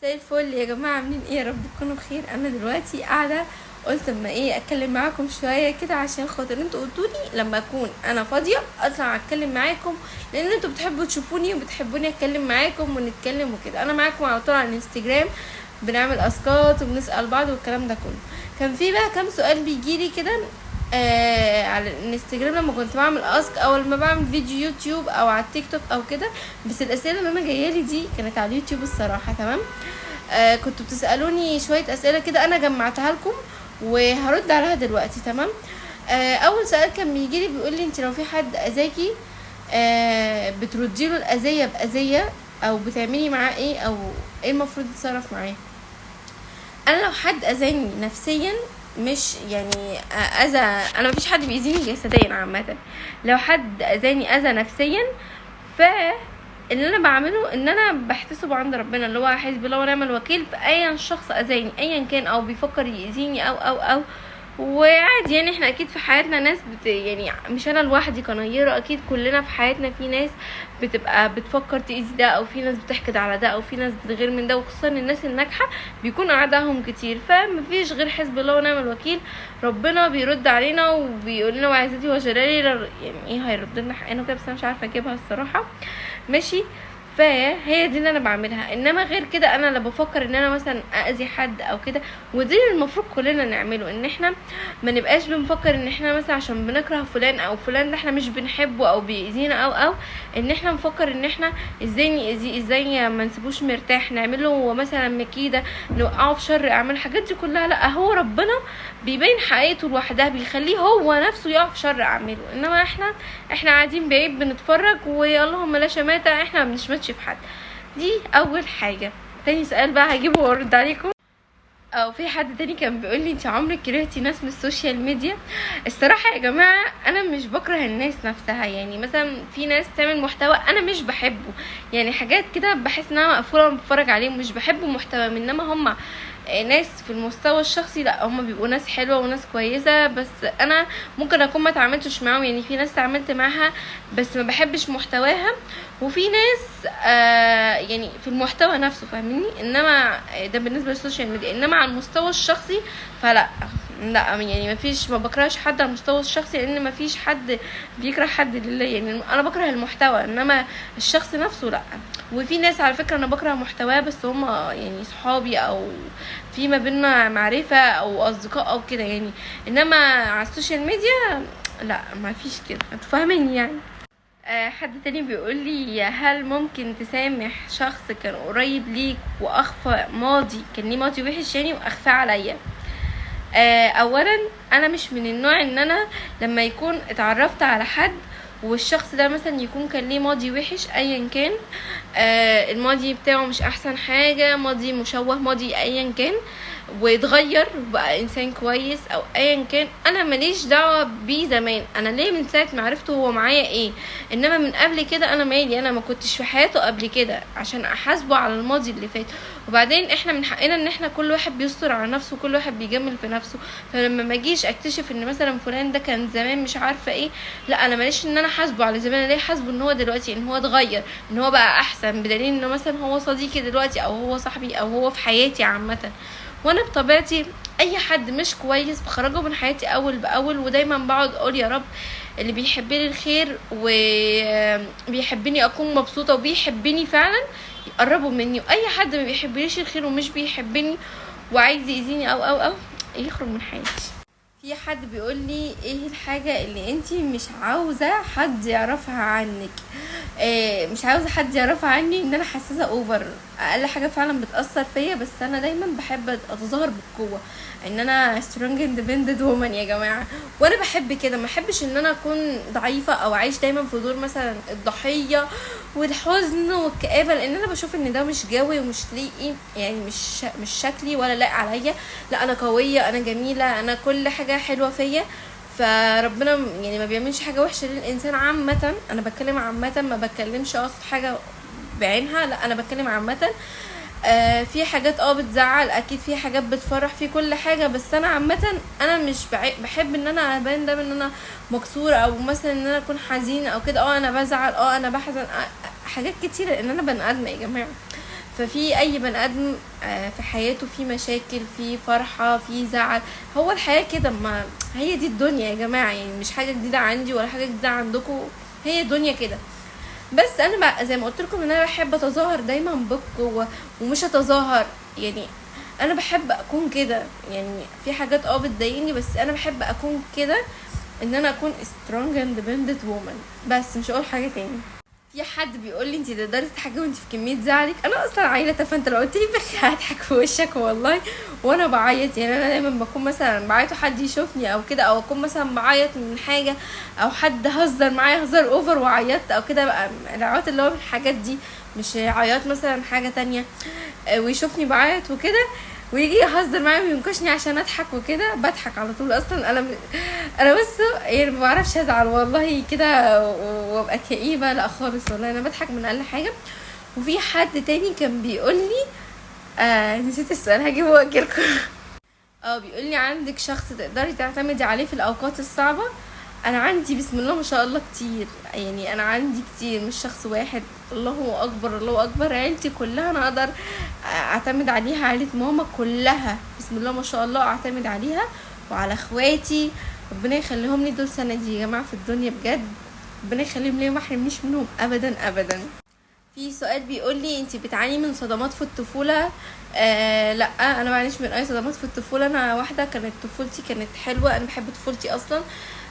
مساء الفل يا جماعه، عاملين ايه؟ يا رب تكونوا بخير. انا دلوقتي قاعده قلت اما اتكلم معاكم شويه كده، عشان خاطر انتوا قلتولي لما اكون انا فاضيه اطلع اتكلم معاكم، لان انتوا بتحبوا تشوفوني وبتحبوني اتكلم معاكم ونتكلم وكده. انا معاكم على طول على الانستجرام، بنعمل اسقاط وبنسال بعض والكلام ده كله. كان في بقى كام سؤال بيجيلي كده على الانستجرام لما كنت بعمل اسك او لما بعمل فيديو يوتيوب او على التيك توك او كده. بس الاسئله اللي انا جايالي دي كانت على اليوتيوب الصراحه. تمام. كنتوا بتسالوني شويه اسئله كده، انا جمعتها لكم وهرد عليها دلوقتي. تمام. اول سؤال كان بيجيلي بيقول لي انت لو في حد اذاكي بتردي له الاذيه باذيه، او بتعملي معاه ايه، او ايه المفروض يتصرف معاه؟ انا لو حد اذاني نفسيا، مش يعني اذى، انا مفيش حد بيأذيني جسديا عامه. لو حد اذاني اذى نفسيا، ف اللي انا بعمله ان انا بحتسبه عند ربنا، اللي هو حسبي الله ونعم الوكيل في اي شخص اذاني ايا كان او بيفكر يأذيني او وعادي. يعني احنا اكيد في حياتنا ناس يعني مش انا لوحدي كنيرة، اكيد كلنا في حياتنا في ناس بتبقى بتفكر تأذي ده، او في ناس بتحقد على ده، او في ناس بتغير من ده، وخصوصا الناس الناجحة بيكون اعدائهم كتير. فمفيش غير حسب الله ونعم الوكيل. ربنا بيرد علينا وبيقول لنا وعزتي وجلالي، يعني ايه هيرد لنا حقنا كده، بس انا مش عارفه اجيبها الصراحه. ماشي. فهي دي اللي انا بعملها، انما غير كده انا لا بفكر ان انا مثلا اذي حد او كده. ودي المفروض كلنا نعمله، ان احنا ما نبقاش بنفكر ان احنا مثلا عشان بنكره فلان او فلان ده احنا مش بنحبه او بيأذينا او ان احنا نفكر ان احنا ازاي نأذيه، ازاي ما نسيبوش مرتاح، نعمله مثلا مكيده، نوقعه في شر اعمال. الحاجات دي كلها لا، هو ربنا بيبين حقيقته لوحدها، بيخليه هو نفسه يقع في شر اعماله. انما احنا قاعدين بعيد بنتفرج اللهم لا شماتة، احنا ما بنشمتش في حد. دي اول حاجه. تاني سؤال بقى هجيبه وارد عليكم. او في حد تاني كان بيقول لي انت عمرك كرهتي ناس من السوشيال ميديا؟ الصراحه يا جماعه انا مش بكره الناس نفسها. يعني مثلا في ناس بتعمل محتوى انا مش بحبه، يعني حاجات كده بحس ان انا مقفوله بتفرج عليهم، مش بحب محتوى. انما هم ناس في المستوى الشخصي لا، هم بيبقوا ناس حلوه وناس كويسه، بس انا ممكن اكون ما تعاملتش معاهم. يعني في ناس تعاملت معاها بس ما بحبش محتواها، وفي ناس يعني في المحتوى نفسه فاهميني. انما ده بالنسبه للسوشيال ميديا، انما على المستوى الشخصي فلا. لا يعني ما بكرهش حد على المستوى الشخصي، لان ما فيش حد بيكره حد لله. يعني انا بكره المحتوى، انما الشخص نفسه لا. وفي ناس على فكره انا بكره محتواه، بس هم يعني صحابي او في ما بيننا معرفه او اصدقاء او كده يعني. انما على السوشيال ميديا لا، ما فيش كده، انتوا فاهمين يعني. حد تاني بيقول لي هل ممكن تسامح شخص كان قريب ليك واخفى ماضي، كان ليه ماضي وحش يعني واخفاه عليا؟ اولا انا مش من النوع ان انا لما يكون اتعرفت على حد والشخص ده مثلا يكون كان ليه ماضي وحش ايا كان، الماضي بتاعه مش احسن حاجة، ماضي مشوه، ماضي ايا كان، ويتغير وبقى انسان كويس او ايا كان، انا ماليش دعوه بيه زمان. انا ليه من ساعه ما عرفته هو معايا ايه، انما من قبل كده انا مالي، انا ما كنتش في حياته قبل كده عشان احاسبه على الماضي اللي فات. وبعدين احنا من حقنا ان احنا كل واحد بيستر على نفسه، كل واحد بيجمل في نفسه. فلما ما اجيش اكتشف ان مثلا فلان ده كان زمان مش عارفه ايه، لا انا ماليش ان انا حاسبه على زمان. انا ليه حاسبه ان هو دلوقتي ان هو اتغير، ان هو بقى احسن، بدليل انه مثلا هو صديقي دلوقتي او هو صاحبي او هو في حياتي عامه. وانا بطبيعتي اي حد مش كويس بخرجه من حياتي اول باول، ودايما بقعد اقول يا رب اللي بيحبني الخير وبيحبني اكون مبسوطه وبيحبني فعلا يقربوا مني، واي حد ما بيحبنيش الخير ومش بيحبني وعايز يأذيني او يخرج من حياتي. في حد بيقول لي ايه الحاجة اللي انتي مش عاوزة حد يعرفها عنك؟ مش عاوزة حد يعرفها عني ان انا حساسة اوفر. اقل حاجة فعلا بتأثر فيا، بس انا دايما بحب اتظاهر بالقوة، ان انا strong independent woman يا جماعة. وانا بحب كده، ما بحبش ان انا اكون ضعيفة او عايش دايما في دور مثلا الضحية والحزن والكآبة، لان انا بشوف ان ده مش جوي ومش ليقي، يعني مش شكلي ولا لايق عليا. لا انا قوية، انا جميلة، انا كل حاجة حلوة فيا. فربنا يعني ما بيعملش حاجة وحشة للإنسان عامة. أنا بتكلم عامة، ما بتكلمش أقصد حاجة بعينها، لا أنا بتكلم عامة. في حاجات بتزعل اكيد، في حاجات بتفرح، في كل حاجه، بس انا عامه انا مش بحب ان انا ابان دايما ان انا مكسوره، او مثلا ان انا اكون حزينه او كده. انا بزعل، انا بحزن، حاجات كتيره، ان انا بني ادمه يا جماعه. ففي اي بني ادم في حياته في مشاكل، في فرحة، في زعل. هو الحياة كده، ما هي دي الدنيا يا جماعة، يعني مش حاجة جديدة عندي ولا حاجة جديدة عندكم، هي الدنيا كده. بس انا بقى زي ما قلت لكم ان انا بحب اتظاهر دايما بقوة، ومش اتظاهر يعني. انا بحب اكون كده، يعني في حاجات بتضايقني، بس انا بحب اكون كده، ان انا اكون strong independent woman، بس مش هقول حاجة تاني. في حد بيقول لي انت تقدري تضحكي وانت في كميه زعلك؟ انا اصلا عيلة، فانت لو قلت لي بخ هضحك في وشك والله. وانا بعيط، يعني انا دايما بكون مثلا بعيط وحد يشوفني او كده، او اكون مثلا بعيط من حاجه، او حد هزر معايا هزار اوفر وعيطت او كده، بقى العياط اللي هو من الحاجات دي، مش عياط مثلا حاجه تانية. ويشوفني بعيط وكده، ويجي يهزر معايا وينكشني عشان اضحك وكده، بضحك على طول. اصلا انا بس يعني ما بعرفش ازعل والله كده وابقى كئيبه، لا خالص والله، انا بضحك من اقل حاجه. وفي حد تاني كان بيقول لي نسيت السؤال، هجيبه واجيلكم. بيقول لي عندك شخص تقدري تعتمدي عليه في الاوقات الصعبه؟ انا عندي بسم الله ما شاء الله كتير، يعني انا عندي كتير، مش شخص واحد. الله اكبر الله اكبر، عيلتي كلها انا اقدر اعتمد عليها، عيلة ماما كلها بسم الله ما شاء الله اعتمد عليها، وعلى اخواتي، ربنا يخليهم لي، دول سندي يا جماعه في الدنيا بجد، ربنا يخليهم لي وما يحرمنيش منهم ابدا ابدا. في سؤال بيقول لي انت بتعاني من صدمات في الطفوله؟ لا، انا معانيش من اي صدمات في الطفوله. انا واحده كانت طفولتي كانت حلوه، انا بحب طفولتي اصلا.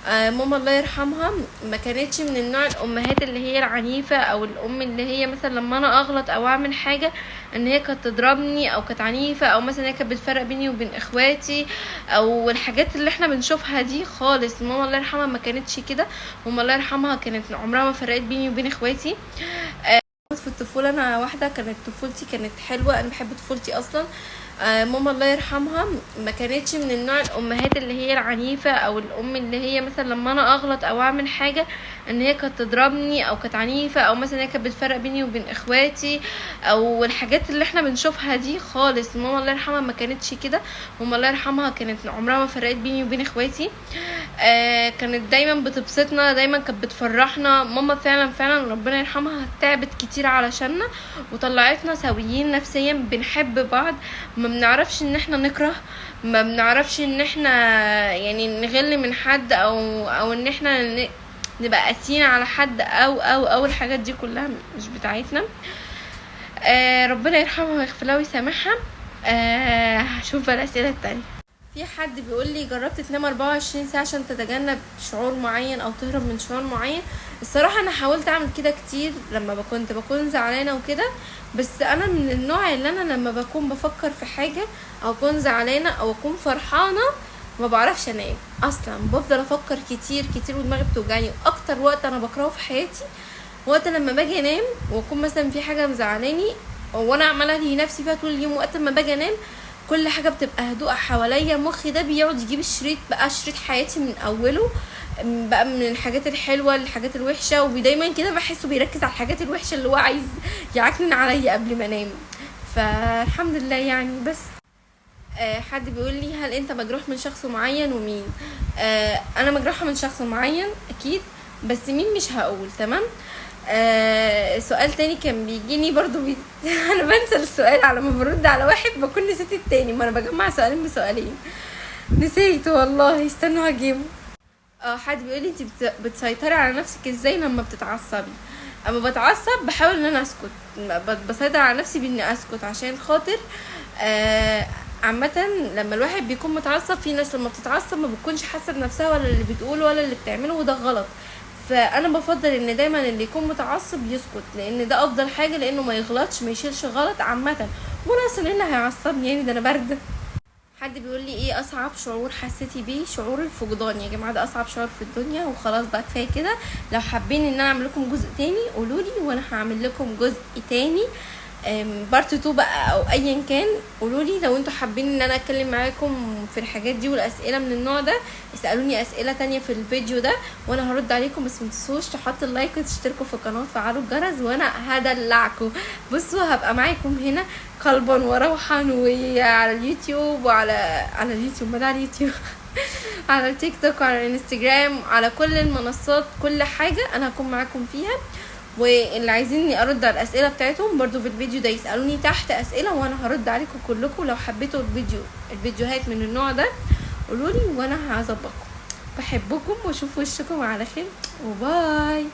ماما الله يرحمها ما كانتش من النوع الامهات اللي هي العنيفه، او الام اللي هي مثلا لما انا اغلط او اعمل حاجه ان هي كانت تضربني او كانت عنيفه، او مثلا هي كانت بتفرق بيني وبين اخواتي، او الحاجات اللي احنا بنشوفها دي خالص. ماما الله يرحمها ما كانتش كده. ماما الله يرحمها كانت عمرها ما فرقت بيني وبين اخواتي. في الطفولة أنا واحدة كانت طفولتي كانت حلوة، أنا بحب طفولتي أصلا. ماما الله يرحمها ما كانتش من النوع الأمهات اللي هي العنيفة، أو الأم اللي هي مثلا لما أنا أغلط أو أعمل حاجة إن هي كانت تضربني أو كانت عنيفة، أو مثلا هي كانت بتفرق بيني وبين إخواتي، أو الحاجات اللي احنا بنشوفها دي خالص. ماما الله يرحمها ما كانتش كده. ماما الله يرحمها كانت عمرها ما فرقت بيني وبين إخواتي. كانت دايما بتبسطنا، دايما كانت بتفرحنا. ماما فعلا فعلا ربنا يرحمها تعبت كتير علشاننا، وطلعتنا سويين نفسيا، بنحب بعض، ما بنعرفش ان احنا نكره، ما بنعرفش ان احنا يعني نغل من حد، او ان احنا نبقى قاسيين على حد، او الحاجات دي كلها مش بتاعتنا. ربنا يرحمها ويغفر لها ويسامحها. هشوف بقى الاسئله التانية. في حد بيقول لي جربت تنام 24 ساعة عشان تتجنب شعور معين او تهرب من شعور معين؟ الصراحة انا حاولت اعمل كده كتير لما كنت بكون زعلانة وكده، بس انا من النوع اللي انا لما بكون بفكر في حاجة، او اكون زعلانة او اكون فرحانة، ما بعرفش انام اصلا، بفضل افكر كتير كتير ودماغي بتوجعني. واكتر وقت انا بكرهه في حياتي وقت لما باجي انام واكون مثلا في حاجة مزعلاني وانا عمالة الهي نفسي فيها طول اليوم، وقت ما باجي انام كل حاجه بتبقى هدوء حواليا، مخي ده بيقعد يجيب الشريط بقى، شريط حياتي من اوله بقى، من الحاجات الحلوه للحاجات الوحشه، ودايما كده بحسه بيركز على الحاجات الوحشه اللي هو عايز يعكنن عليا قبل ما انام. فالحمد لله يعني. بس حد بيقول لي هل انت مجروح من شخص معين ومين؟ انا مجروحه من شخص معين اكيد، بس مين مش هقول. تمام. سؤال تاني كان بيجيني برضو انا بنسى السؤال على ما برد على واحد بكون نسيت التاني، ما انا بجمع سؤالين بسؤالين، نسيت والله، استنوا هجيبه. حد بيقول لي انت بتسيطري على نفسك ازاي لما بتتعصبي؟ اما بتعصب بحاول ان انا اسكت، بسيطر على نفسي باني اسكت عشان خاطر عامة لما الواحد بيكون متعصب، في ناس لما بتتعصب ما بتكونش حاسه بنفسها ولا اللي بتقوله ولا اللي بتعمله، وده غلط. فانا بفضل ان دايما اللي يكون متعصب يسكت، لان ده افضل حاجه، لانه ما يغلطش ما يشيلش غلط عامه. وانا اصلا اللي هيعصبني يعني، ده انا بارده. حد بيقول لي ايه اصعب شعور حسيتي بيه؟ شعور الفقدان يا جماعه، ده اصعب شعور في الدنيا. وخلاص بقى كفايه كده، لو حابين ان انا اعمل لكم جزء تاني قولولي وانا هعمل لكم جزء تاني، بارت 2 بقى او ايا كان. قولولي لو انتوا حابين ان انا اتكلم معاكم في الحاجات دي والاسئله من النوع ده، اسالوني اسئله تانية في الفيديو ده وانا هرد عليكم. بس متنسوش تحطوا اللايك وتشتركوا في القناه وتفعلوا الجرس، وانا هدلعكم. بصوا هبقى معاكم هنا قلبا وروحا، وعلى اليوتيوب، وعلى اليوتيوب، ما ده على اليوتيوب على التيك توك وعلى الانستجرام، على كل المنصات، كل حاجه انا هكون معاكم فيها. واللي عايزيني ارد على الاسئله بتاعتهم برضو في الفيديو ده يسالوني تحت اسئله وانا هرد عليكم كلكم. لو حبيتوا الفيديوهات من النوع ده قولولي وانا هظبطكم. بحبكم واشوف وشكم على خير وباي.